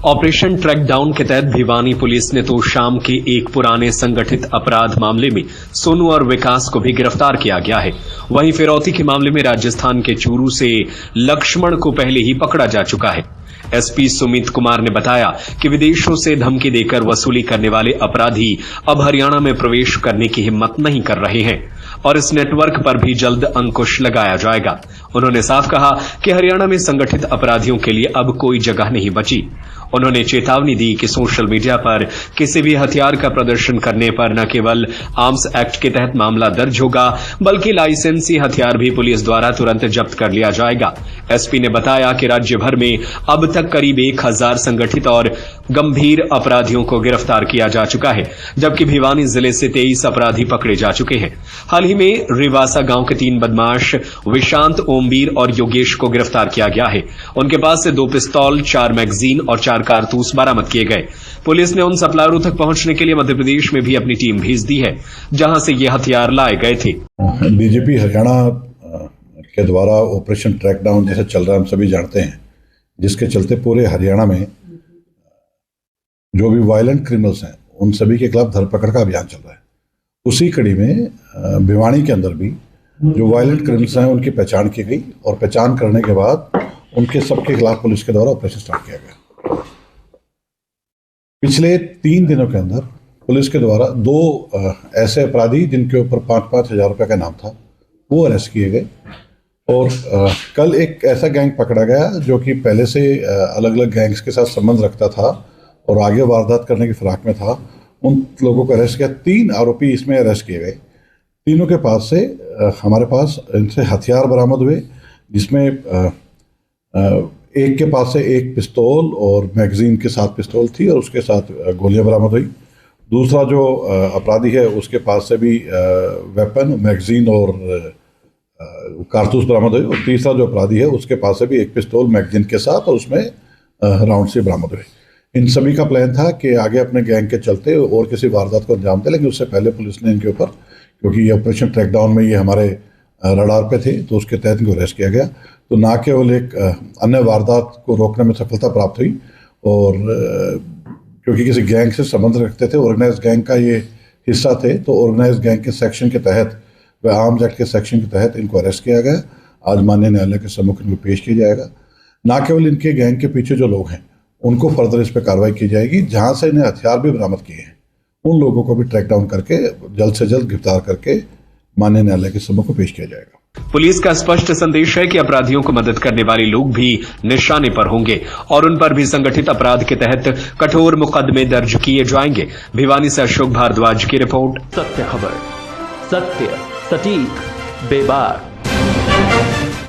Operation ट्रैकडाउन के तहत Bhiwani police ने तो शाम के एक पुराने संगठित अपराध मामले में सोनू और विकास को भी गिरफ्तार किया गया है। वहीं फिरौती के मामले में राजस्थान के चूरू से लक्ष्मण को पहले ही पकड़ा जा चुका है। एसपी सुमित कुमार ने बताया कि विदेशों से धमकी देकर वसूली करने वाले अपराधी अब हरियाणा में प्रवेश करने की हिम्मत नहीं कर रहे हैं और इस नेटवर्क पर भी जल्द अंकुश लगाया जाएगा। उन्होंने साफ कहा कि हरियाणा में संगठित अपराधियों के लिए अब कोई जगह नहीं बची। उन्होंने चेतावनी दी कि सोशल मीडिया पर किसी भी हथियार का प्रदर्शन करने पर न केवल आर्म्स एक्ट के तहत मामला दर्ज होगा, बल्कि लाइसेंसी हथियार भी पुलिस द्वारा तुरंत जब्त कर लिया जाएगा। एसपी ने बताया कि राज्य भर में अब तक करीब 1000 संगठित और गंभीर अपराधियों को गिरफ्तार किया जा चुका है, जबकि भिवानी जिले से 23 अपराधी पकड़े जा चुके हैं। हाल ही में रिवासा गांव के 3 बदमाश विशांत, ओमवीर और योगेश को गिरफ्तार किया गया है। उनके पास से 2 पिस्तौल, 4 मैगजीन और 4 कारतूस बरामद किए गए। पुलिस ने उन सप्लायरों तक पहुंचने के लिए मध्य प्रदेश में भी अपनी टीम भेज दी है, जहां से ये हथियार लाए गए थे। डीजीपी हरियाणा के द्वारा ऑपरेशन ट्रैकडाउन जैसे चल रहा है, हम सभी जानते हैं, जिसके चलते पूरे हरियाणा में जो भी वायलेंट क्रिमिनल्स हैं उन सभी के खिलाफ धरपकड़ का अभियान चल रहा है। उसी कड़ी में भिवानी के अंदर भी जो वायलेंट क्रिमिनल्स हैं उनकी पहचान की गई और पहचान करने के बाद उनके सबके खिलाफ पुलिस के द्वारा ऑपरेशन स्टार्ट किया गया। पिछले 3 दिनों के अंदर पुलिस के द्वारा 2 ऐसे अपराधी जिनके ऊपर 5-5 हजार रुपये का नाम था, वो अरेस्ट किए गए। और कल एक ऐसा गैंग पकड़ा गया जो कि पहले से अलग अलग गैंग्स के साथ संबंध रखता था और आगे वारदात करने की फिराक में था। उन लोगों को अरेस्ट किया। 3 आरोपी इसमें अरेस्ट किए गए। तीनों के पास से हमारे पास इनसे हथियार बरामद हुए, जिसमें एक के पास से 1 पिस्तौल और मैगजीन के साथ पिस्तौल थी और उसके साथ गोलियां बरामद हुई। दूसरा जो अपराधी है उसके पास से भी वेपन, मैगजीन और कारतूस बरामद हुई। और तीसरा जो अपराधी है उसके पास से भी 1 पिस्तौल मैगजीन के साथ और उसमें राउंड से बरामद हुए। इन सभी का प्लान था कि आगे अपने गैंग के चलते और किसी वारदात को अंजाम दें, लेकिन उससे पहले पुलिस ने इनके ऊपर, क्योंकि ये ऑपरेशन ट्रैकडाउन में ये हमारे रडार पे थे, तो उसके तहत इनको अरेस्ट किया गया। तो ना केवल एक अन्य वारदात को रोकने में सफलता प्राप्त हुई, और क्योंकि किसी गैंग से संबंध रखते थे, ऑर्गेनाइज गैंग का ये हिस्सा थे, तो ऑर्गेनाइज गैंग के सेक्शन के तहत व आर्म्स एक्ट के सेक्शन के तहत इनको अरेस्ट किया गया। आज माननीय न्यायालय के सम्मुख इनको पेश किया जाएगा। ना केवल इनके गैंग के पीछे जो लोग हैं उनको फर्दर इस पर कार्रवाई की जाएगी। जहां से इन्हें हथियार भी बरामद किए हैं उन लोगों को भी ट्रैक डाउन करके जल्द से जल्द गिरफ्तार करके माननीय न्यायालय के सम्मुख को पेश किया जाएगा। पुलिस का स्पष्ट संदेश है कि अपराधियों को मदद करने वाले लोग भी निशाने पर होंगे और उन पर भी संगठित अपराध के तहत कठोर मुकदमे दर्ज किए जाएंगे। भिवानी से अशोक भारद्वाज की रिपोर्ट। सत्य खबर, सत्य, सटीक, बेबाक।